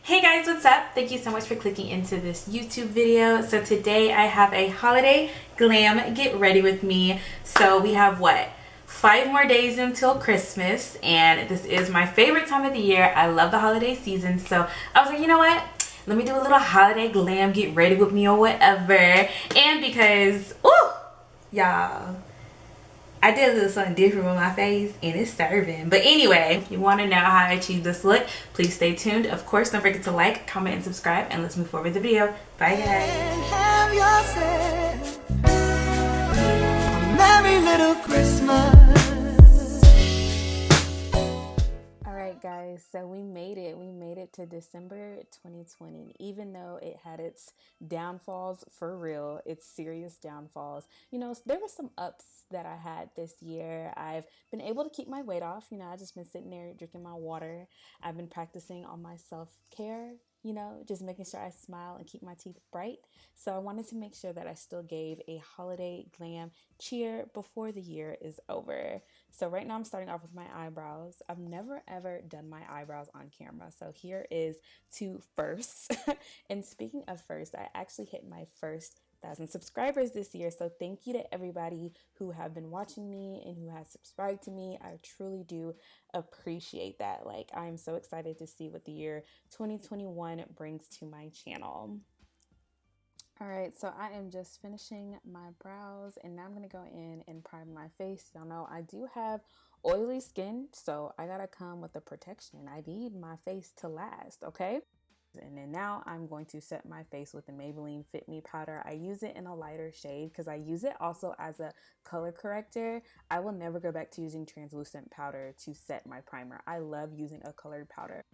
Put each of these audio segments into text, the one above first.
Hey guys, what's up? Thank you so much for clicking into this YouTube video. So today I have a holiday glam get ready with me. So we have what? 5 more days until Christmas, and this is my favorite time of the year. I love the holiday season, so I was like, you know what? Let me do a little holiday glam get ready with me or whatever. And because, ooh, y'all, I did a little something different with my face and it's serving. But anyway, if you want to know how I achieved this look, please stay tuned. Of course, don't forget to like, comment, and subscribe, and let's move forward with the video. Bye guys. Have yourself a merry little Christmas. Alright guys, so we made it. We made it to December 2020. Even though it had its downfalls, for real, its serious downfalls. You know, there were some ups that I had this year. I've been able to keep my weight off. You know, I've just been sitting there drinking my water. I've been practicing on my self-care, you know, just making sure I smile and keep my teeth bright. So I wanted to make sure that I still gave a holiday glam cheer before the year is over. So right now I'm starting off with my eyebrows. I've never ever done my eyebrows on camera. So here is two firsts. And speaking of first, I actually hit my first 1,000 subscribers this year. So thank you to everybody who have been watching me and who has subscribed to me. I truly do appreciate that. Like, I'm so excited to see what the year 2021 brings to my channel. All right, so I am just finishing my brows and now I'm gonna go in and prime my face. Y'all know I do have oily skin, so I gotta come with the protection. I need my face to last, okay? And then now I'm going to set my face with the Maybelline Fit Me Powder. I use it in a lighter shade because I use it also as a color corrector. I will never go back to using translucent powder to set my primer. I love using a colored powder.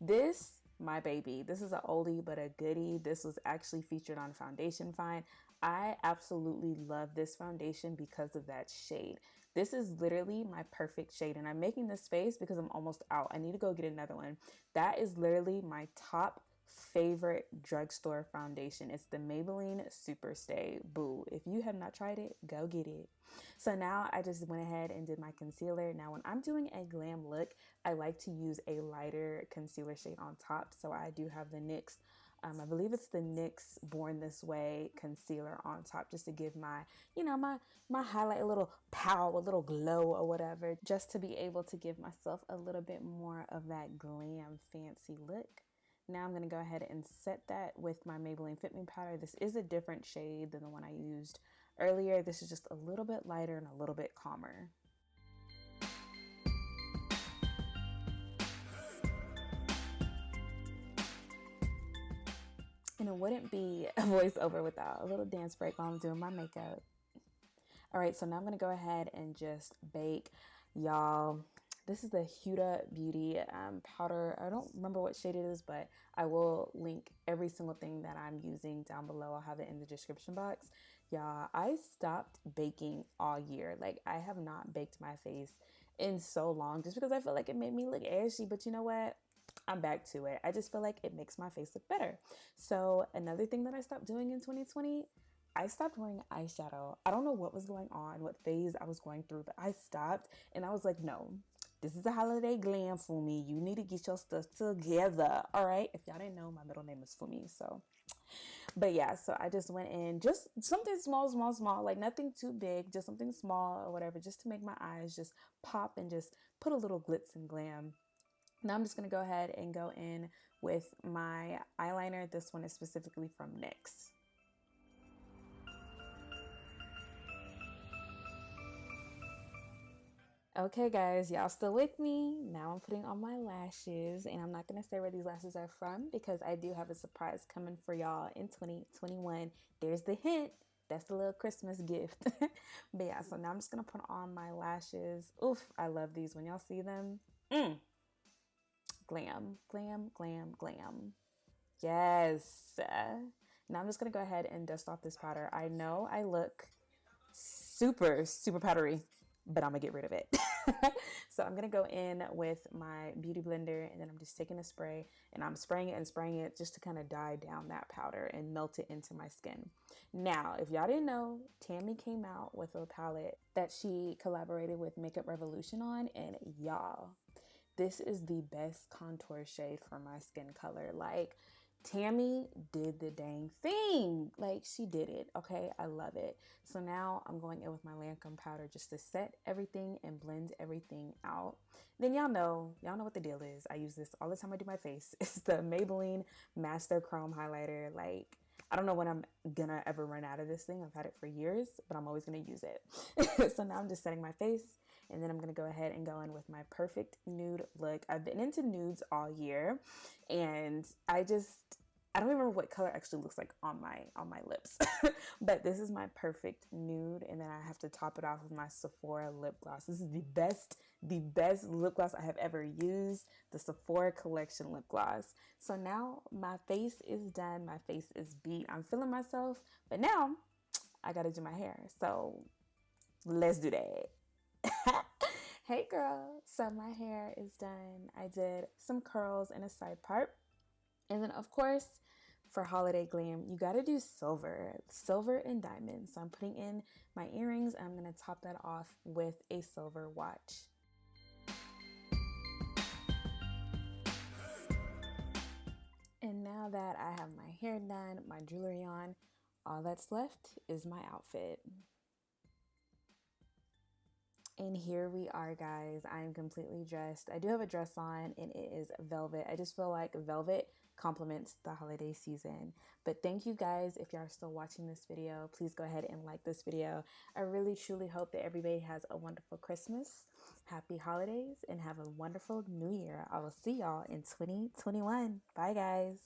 This, my baby, this is an oldie but a goodie. This was actually featured on Foundation Find. I absolutely love this foundation because of that shade. This is literally my perfect shade, and I'm making this face because I'm almost out. I need to go get another one. That is literally my top favorite drugstore foundation. It's the Maybelline Superstay. Boo. If you have not tried it, go get it. So now I just went ahead and did my concealer. Now when I'm doing a glam look, I like to use a lighter concealer shade on top. So I do have the NYX, I believe it's the NYX Born This Way concealer on top, just to give my, you know, my highlight a little pow, a little glow or whatever, just to be able to give myself a little bit more of that glam fancy look. Now I'm going to go ahead and set that with my Maybelline Fit Me Powder. This is a different shade than the one I used earlier. This is just a little bit lighter and a little bit calmer. And it wouldn't be a voiceover without a little dance break while I'm doing my makeup. All right, so now I'm going to go ahead and just bake. Y'all, this is the Huda Beauty powder. I don't remember what shade it is, but I will link every single thing that I'm using down below. I'll have it in the description box. Y'all, I stopped baking all year. Like, I have not baked my face in so long just because I feel like it made me look ashy. But you know what? I'm back to it. I just feel like it makes my face look better. So another thing that I stopped doing in 2020, I stopped wearing eyeshadow. I don't know what was going on, what phase I was going through, but I stopped and I was like, no, this is a holiday glam for me. You need to get your stuff together. All right. If y'all didn't know, my middle name is Fumi. So, but yeah, so I just went in, just something small, like nothing too big, just something small or whatever, just to make my eyes just pop and just put a little glitz and glam. Now I'm just going to go ahead and go in with my eyeliner. This one is specifically from NYX. Okay guys, y'all still with me? Now I'm putting on my lashes, and I'm not going to say where these lashes are from because I do have a surprise coming for y'all in 2021. There's the hint. That's the little Christmas gift. But yeah, so now I'm just going to put on my lashes. Oof, I love these. When y'all see them, glam, glam, glam, glam. Yes. Now I'm just going to go ahead and dust off this powder. I know I look super powdery, but I'm going to get rid of it. So I'm gonna go in with my beauty blender, and then I'm just taking a spray and I'm spraying it and spraying it just to kind of dye down that powder and melt it into my skin. Now, if y'all didn't know, Tammy came out with a palette that she collaborated with Makeup Revolution on, and y'all, this is the best contour shade for my skin color. Like, Tammy did the dang thing. Like, she did it. Okay, I love it. So now I'm going in with my Lancome powder just to set everything and blend everything out. Then y'all know what the deal is. I use this all the time I do my face. It's the Maybelline Master Chrome Highlighter. Like, I don't know when I'm gonna ever run out of this thing. I've had it for years, but I'm always gonna use it. So now I'm just setting my face, and then I'm gonna go ahead and go in with my perfect nude look. I've been into nudes all year, and I don't even remember what color actually looks like on my lips. But this is my perfect nude, and then I have to top it off with my Sephora lip gloss. This is the best lip gloss I have ever used, the Sephora collection lip gloss. So now my face is done, my face is beat. I'm feeling myself, but now I gotta do my hair. So let's do that. Hey girl, so my hair is done. I did some curls and a side part. And then, of course, for Holiday Glam, you gotta do silver and diamonds. So I'm putting in my earrings, and I'm gonna top that off with a silver watch. And now that I have my hair done, my jewelry on, all that's left is my outfit. And here we are, guys. I am completely dressed. I do have a dress on, and it is velvet. I just feel like velvet complements the holiday season. But thank you guys. If y'all are still watching this video, please go ahead and like this video. I really truly hope that everybody has a wonderful Christmas, happy holidays, and have a wonderful new year. I will see y'all in 2021. Bye, guys.